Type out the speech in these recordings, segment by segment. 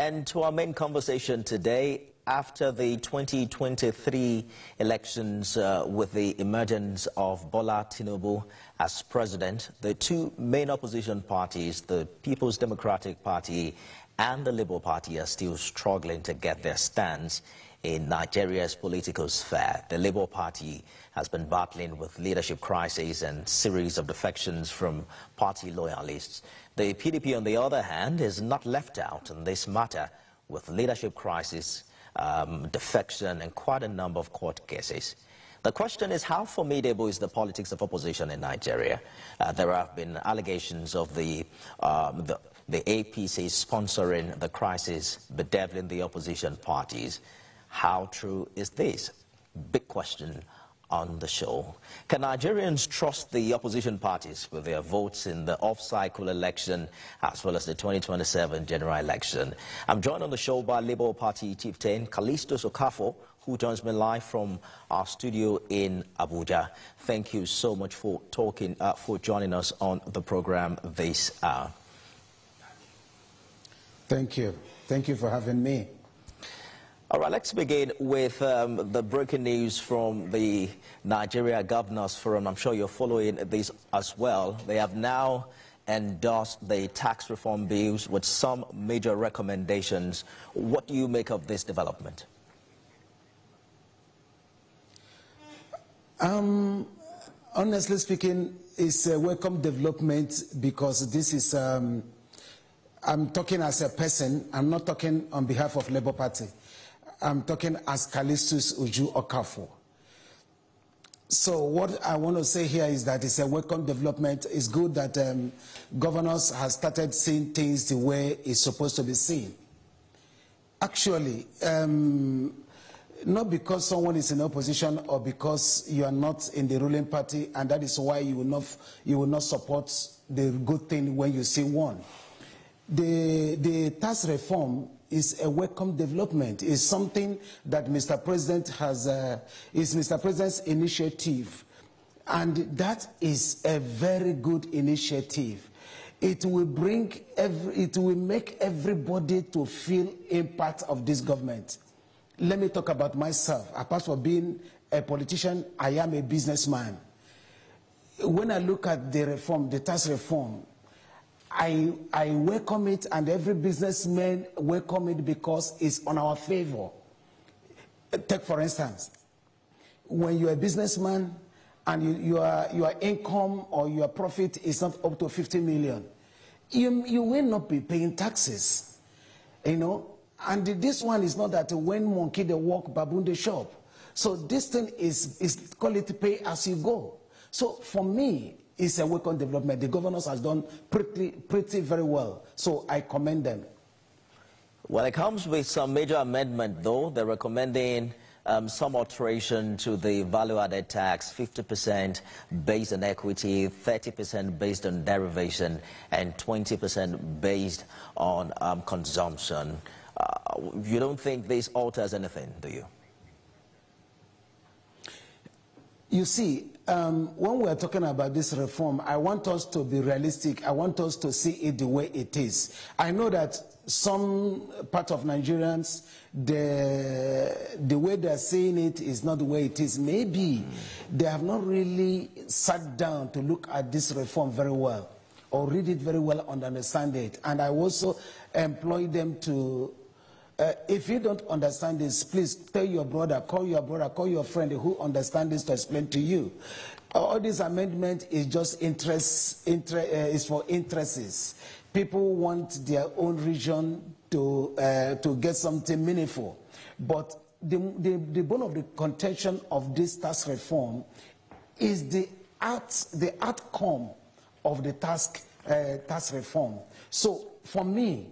And to our main conversation today, after the 2023 elections with the emergence of Bola Tinubu as president, the two main opposition parties, the People's Democratic Party and the Labour Party, are still struggling to get their stance in Nigeria's political sphere. The Labour Party has been battling with leadership crises and series of defections from party loyalists. The PDP, on the other hand, is not left out in this matter, with leadership crisis, defection and quite a number of court cases. The question is, how formidable is the politics of opposition in Nigeria? There have been allegations of the APC sponsoring the crisis, bedeviling the opposition parties. How true is this? Big question on the show. Can Nigerians trust the opposition parties with their votes in the off-cycle election as well as the 2027 general election? I'm joined on the show by Labour Party chieftain Callisto Okafor, who joins me live from our studio in Abuja. Thank you so much for joining us on the program this hour. Thank you. Thank you for having me. All right, let's begin with the breaking news from the Nigeria Governors Forum. I'm sure you're following this as well. They have now endorsed the tax reform bills with some major recommendations. What do you make of this development? Honestly speaking, it's a welcome development because this is, I'm talking as a person, I'm not talking on behalf of Labour Party. I'm talking as Callisto Okafor. So what I want to say here is that it's a welcome development. It's good that governors have started seeing things the way it's supposed to be seen. Actually, not because someone is in opposition or because you are not in the ruling party, and that is why you will not support the good thing when you see one. The tax reform is a welcome development. It's something that Mr. President has, is Mr. President's initiative. And that is a very good initiative. It will it will make everybody to feel impact of this government. Let me talk about myself. Apart from being a politician, I am a businessman. When I look at the reform, the tax reform, I welcome it, and every businessman welcome it because it's on our favor. Take for instance, when you're a businessman and your income or your profit is not up to 50 million, you will not be paying taxes, you know. And this one is not that when monkey they walk, baboon they shop. So this thing is call it pay as you go. So for me, it's a welcome development. The governors has done pretty very well. So I commend them. Well, it comes with some major amendment, though. They're recommending some alteration to the value-added tax, 50% based on equity, 30% based on derivation, and 20% based on consumption. You don't think this alters anything, do you? You see, when we're talking about this reform, I want us to be realistic. I want us to see it the way it is. I know that some part of Nigerians, the way they're seeing it is not the way it is. Maybe they have not really sat down to look at this reform very well or read it very well and understand it. And I also employ them to if you don't understand this, please tell your brother, call your friend who understands this to explain to you. All this amendment is just is for interests. People want their own region to get something meaningful. But the bone of the contention of this tax reform is the outcome of the tax reform. So for me,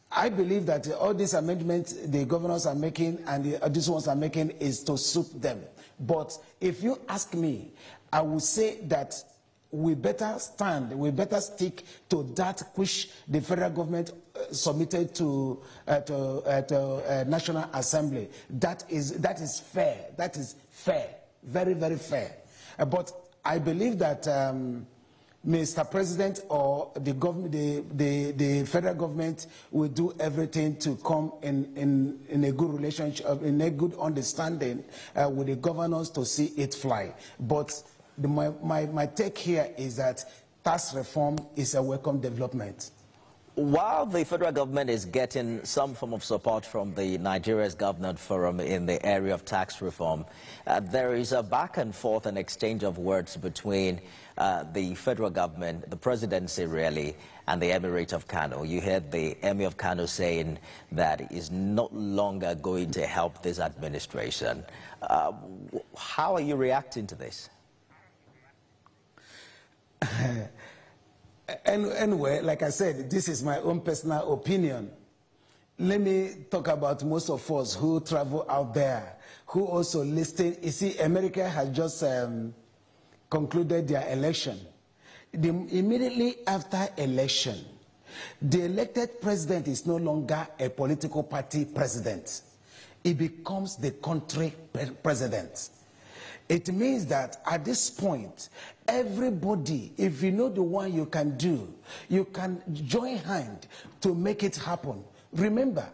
I believe that all these amendments the governors are making and these ones are making is to suit them. But if you ask me, I would say that we better stick to that which the federal government submitted to National Assembly. That is fair. That is fair, very, very fair. But I believe that Mr. President or the government, the federal government will do everything to come in a good relationship, in a good understanding with the governors to see it fly. But my take here is that tax reform is a welcome development. While the federal government is getting some form of support from the Nigeria's Governance Forum in the area of tax reform, there is a back and forth and exchange of words between the federal government, the presidency really, and the Emirate of Kano. You heard the Emir of Kano saying that it is no longer going to help this administration. How are you reacting to this? Anyway, like I said, this is my own personal opinion. Let me talk about most of us who travel out there, who also listen. You see, America has just concluded their election. Immediately after election, the elected president is no longer a political party president. He becomes the country president. It means that at this point, everybody, if you know the one you can do, you can join hand to make it happen. Remember,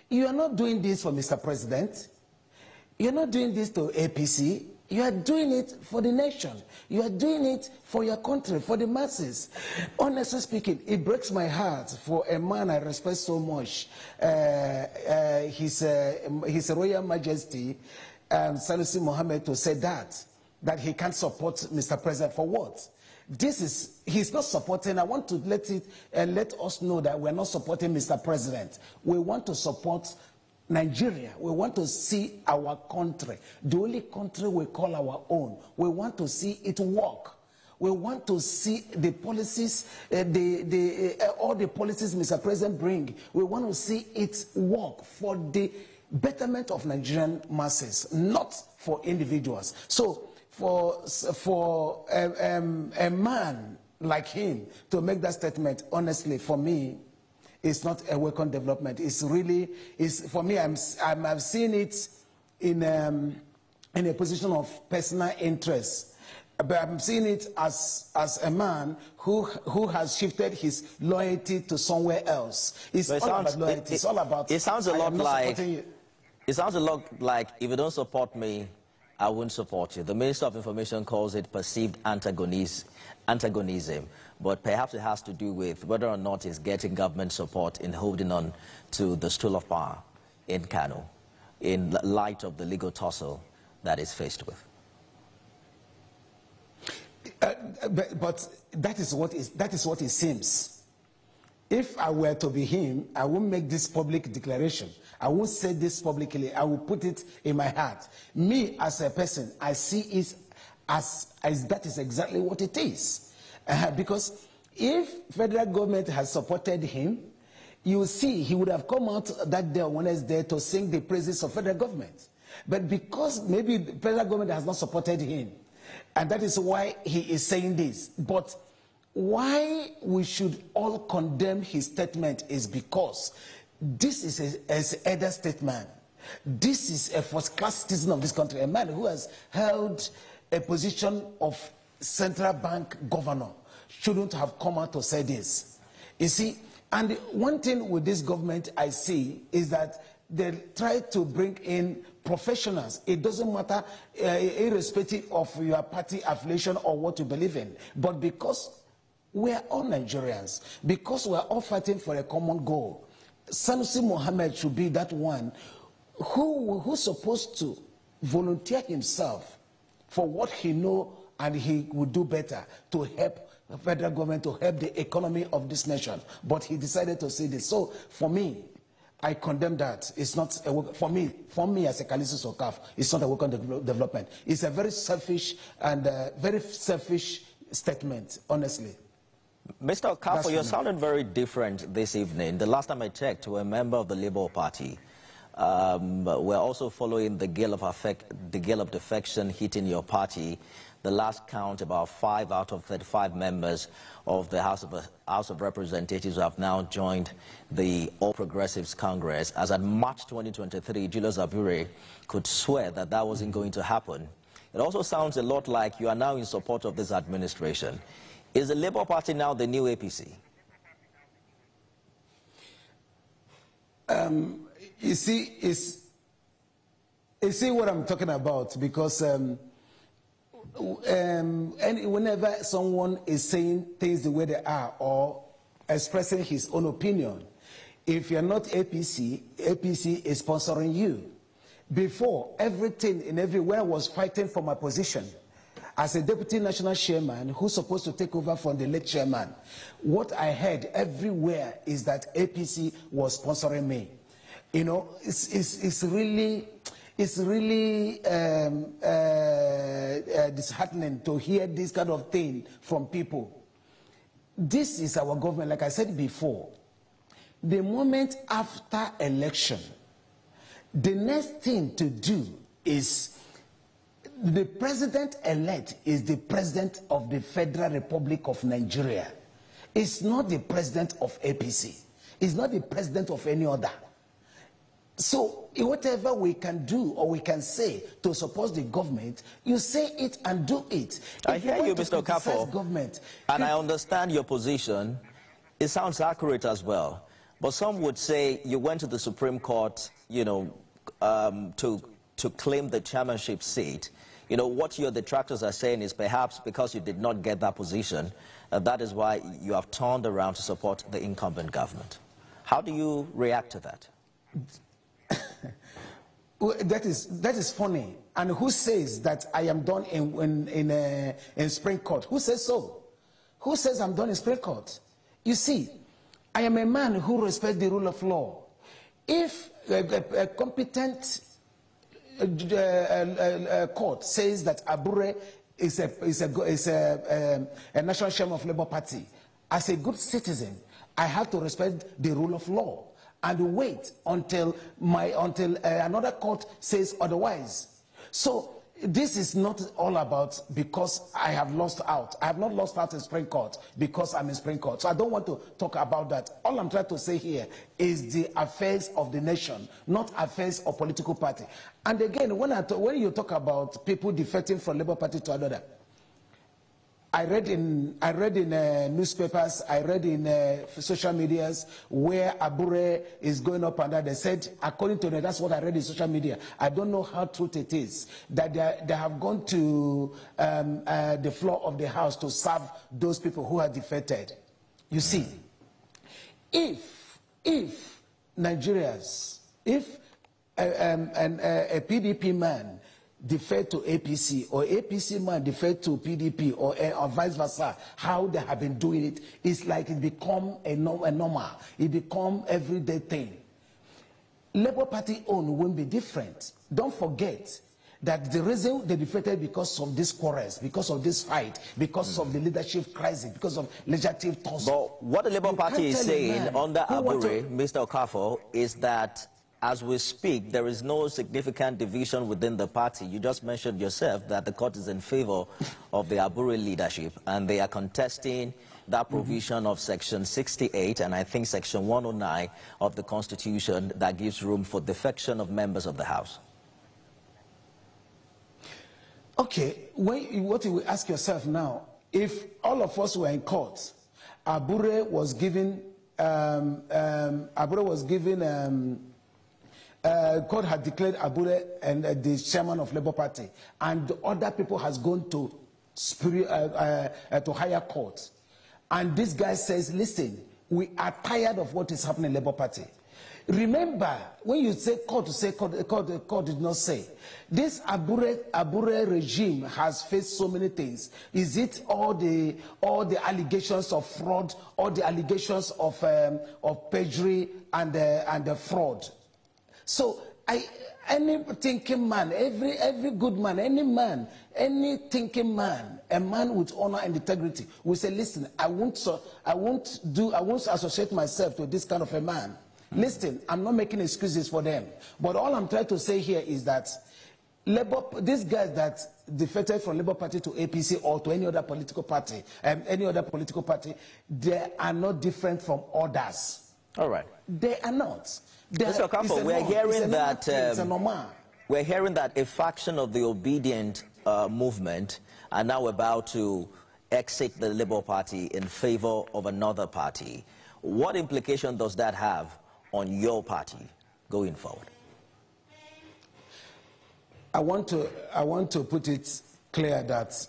you are not doing this for Mr. President. You're not doing this to APC. You are doing it for the nation. You are doing it for your country, for the masses. Honestly speaking, it breaks my heart for a man I respect so much, His Royal Majesty, Sanusi Mohammed, to say that he can't support Mr. President. For what? He's not supporting. I want to let us know that we're not supporting Mr. President. We want to support Nigeria. We want to see our country, the only country we call our own. We want to see it work. We want to see the policies, all the policies Mr. President bring. We want to see it work for the betterment of Nigerian masses, not for individuals. So for a man like him to make that statement, honestly, for me, it's not a welcome development. It's really, for me, I've seen it in a position of personal interest. But I'm seeing it as a man who has shifted his loyalty to somewhere else. It's all about loyalty. It's all about. It sounds a lot like if you don't support me, I won't support you. The Minister of Information calls it perceived antagonism, but perhaps it has to do with whether or not it's getting government support in holding on to the stool of power in Kano, in light of the legal tussle that it's faced with. But that is what it seems. If I were to be him, I won't make this public declaration. I won't say this publicly. I will put it in my heart. Me, as a person, I see it as that is exactly what it is. Because if federal government has supported him, you see, he would have come out that day on Wednesday to sing the praises of federal government. But because maybe the federal government has not supported him, and that is why he is saying this. But why we should all condemn his statement is because this is an elder statesman. This is a first-class citizen of this country, a man who has held a position of central bank governor. Shouldn't have come out to say this. You see, and one thing with this government I see is that they try to bring in professionals. It doesn't matter, irrespective of your party affiliation or what you believe in. But because we are all Nigerians, because we are all fighting for a common goal, Sanusi Mohammed should be that one who's supposed to volunteer himself for what he knows and he will do better to help the federal government, to help the economy of this nation. But he decided to say this. So for me, I condemn that. It's not for me as a Kalisu Sokaf, it's not a welcome development. It's a very selfish statement, honestly. Mr. Okafor, you're sounding very different this evening. The last time I checked, you were a member of the Labour Party. We're also following the gale of defection hitting your party. The last count, about 5 out of 35 members of the House of Representatives who have now joined the All Progressives Congress. As at March 2023, Julius Abure could swear that that wasn't going to happen. It also sounds a lot like you are now in support of this administration. Is the Labour Party now the new APC? You see what I'm talking about, because and whenever someone is saying things the way they are or expressing his own opinion, if you're not APC, APC is sponsoring you. Before, everything and everywhere was fighting for my position. As a deputy national chairman who's supposed to take over from the late chairman, what I heard everywhere is that APC was sponsoring me. You know, it's really disheartening to hear this kind of thing from people. This is our government, like I said before. The moment after election, the next thing to do is the president-elect is the president of the Federal Republic of Nigeria. It's not the president of APC. It's not the president of any other. So whatever we can do or we can say to support the government, you say it and do it. I hear you, Mr. Okafor, and I understand your position. It sounds accurate as well. But some would say you went to the Supreme Court, you know, to claim the chairmanship seat. You know, what your detractors are saying is perhaps because you did not get that position, that is why you have turned around to support the incumbent government. How do you react to that? Well, that is funny. And who says that I am done in Supreme Court? Who says so? Who says I'm done in Supreme Court? You see, I am a man who respects the rule of law. If a competent court says that Abure is a national chairman of Labour Party, as a good citizen, I have to respect the rule of law and wait until another court says otherwise. So this is not all about because I have lost out. I have not lost out in Supreme Court because I'm in Supreme Court. So I don't want to talk about that. All I'm trying to say here is the affairs of the nation, not affairs of political party. And again, when you talk about people defecting from Labour Party to another, I read in newspapers, I read in social medias where Abure is going up and down. They said, according to them, that's what I read in social media. I don't know how true it is, that they have gone to the floor of the House to serve those people who are defected. You see, if Nigerians, if a PDP man deferred to APC, or APC man deferred to PDP, or vice versa, how they have been doing it, it's like it become a normal. It become everyday thing. Labour Party own won't be different. Don't forget that the reason they defeated because of this quarrels, because of this fight, because of the leadership crisis, because of legislative tussle. But what the Labour Party is saying under Abure, Mr. Okafor, is that as we speak, there is no significant division within the party. You just mentioned yourself that the court is in favor of the Abure leadership, and they are contesting that provision of Section 68 and I think Section 109 of the Constitution that gives room for defection of members of the House. Okay, what you will ask yourself now, if all of us were in court, Abure was given, court had declared Abure and the chairman of Labour Party, and other people has gone to higher court, and this guy says, listen, we are tired of what is happening in Labour Party. Remember, when you say court, the court did not say. This Abure regime has faced so many things. Is it all the allegations of fraud, all the allegations of perjury and the fraud? So any thinking man, every good man, any thinking man, a man with honor and integrity will say, listen, I won't associate myself with this kind of a man. Listen, I'm not making excuses for them, but all I'm trying to say here is that these guys that defected from Labour Party to APC or to any other political party, they are not different from others. All right. They are not. Mr. Okafor, we're hearing that a faction of the obedient movement are now about to exit the Labour Party in favor of another party. What implication does that have on your party going forward? I want to put it clear that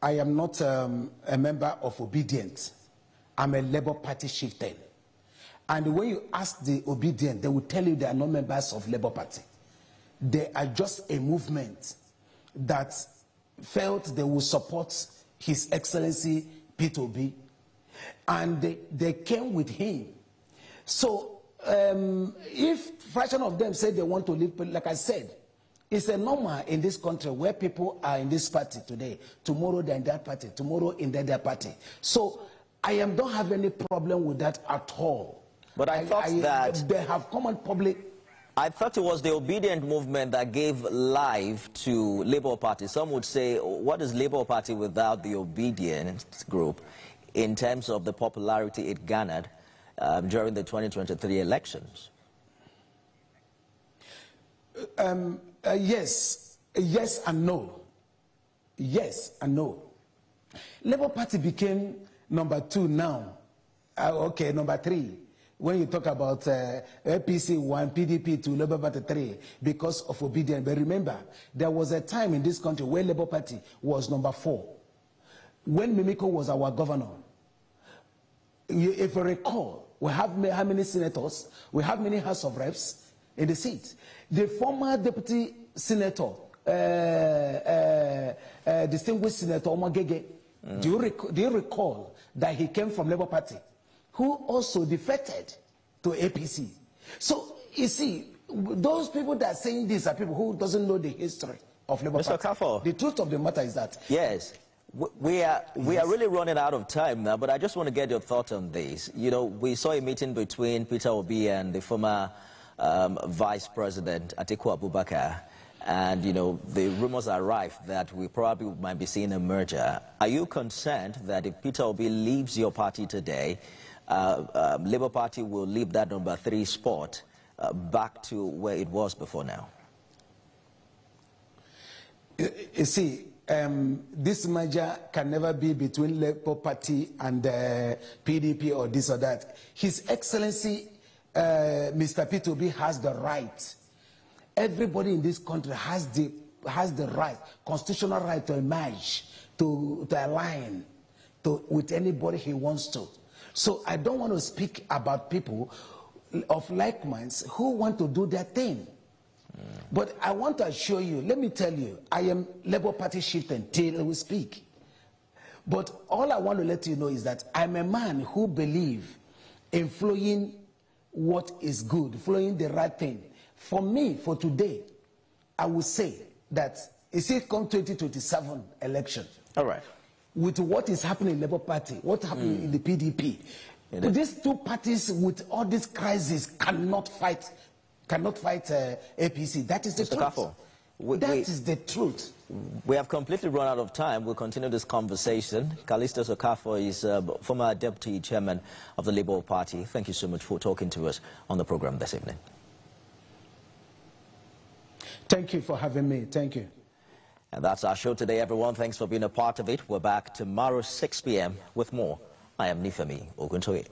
I am not a member of Obedient. I'm a Labour Party chieftain. And when you ask the Obedient, they will tell you they are not members of Labour Party. They are just a movement that felt they would support His Excellency Peter Obi, and they came with him. So if fraction of them say they want to leave, like I said, it's a normal in this country where people are in this party today, tomorrow they're in that party, tomorrow in that other party. So I don't have any problem with that at all. But I thought that they have common public. I thought it was the Obedient movement that gave life to Labour Party. Some would say, what is Labour Party without the Obedient group in terms of the popularity it garnered during the 2023 elections? Yes and no. Yes and no. Labour Party became number 2 now. Okay, number 3. When you talk about APC 1, PDP 2, Labour Party 3, because of Obedience. But remember, there was a time in this country where Labour Party was number 4. When Mimiko was our governor, if you recall, we have how many senators? We have many House of Reps in the seat. The former deputy senator, distinguished Senator Omagege, do you recall that he came from Labour Party, who also defected to APC? So, you see, those people that are saying this are people who doesn't know the history of Labour Party. Mr. Kafo, the truth of the matter is that... Yes. We are really running out of time now, but I just want to get your thoughts on this. You know, we saw a meeting between Peter Obi and the former Vice President Atiku Abubakar, and, you know, the rumors are rife that we probably might be seeing a merger. Are you concerned that if Peter Obi leaves your party today, Labour Party will leave that number 3 spot back to where it was before now? You see, this merger can never be between Labour Party and PDP or this or that. His Excellency, Mr. Peter Obi, has the right. Everybody in this country has the right, constitutional right, to emerge, to align with anybody he wants to. So I don't want to speak about people of like minds who want to do their thing. But I want to assure you, let me tell you, I am Labour Party chieftain till we speak. But all I want to let you know is that I'm a man who believes in flowing what is good, flowing the right thing. For me, for today, I would say that it's come 2027 election. All right. With what is happening in Labour Party, what happened in the PDP, these two parties with all this crisis cannot fight APC. That is the truth. That is the truth. We have completely run out of time. We'll continue this conversation. Callistus Okafor is former deputy chairman of the Labour Party. Thank you so much for talking to us on the program this evening. Thank you for having me. Thank you. And that's our show today, everyone. Thanks for being a part of it. We're back tomorrow, 6 p.m. with more. I am Nifemi Oguntoye.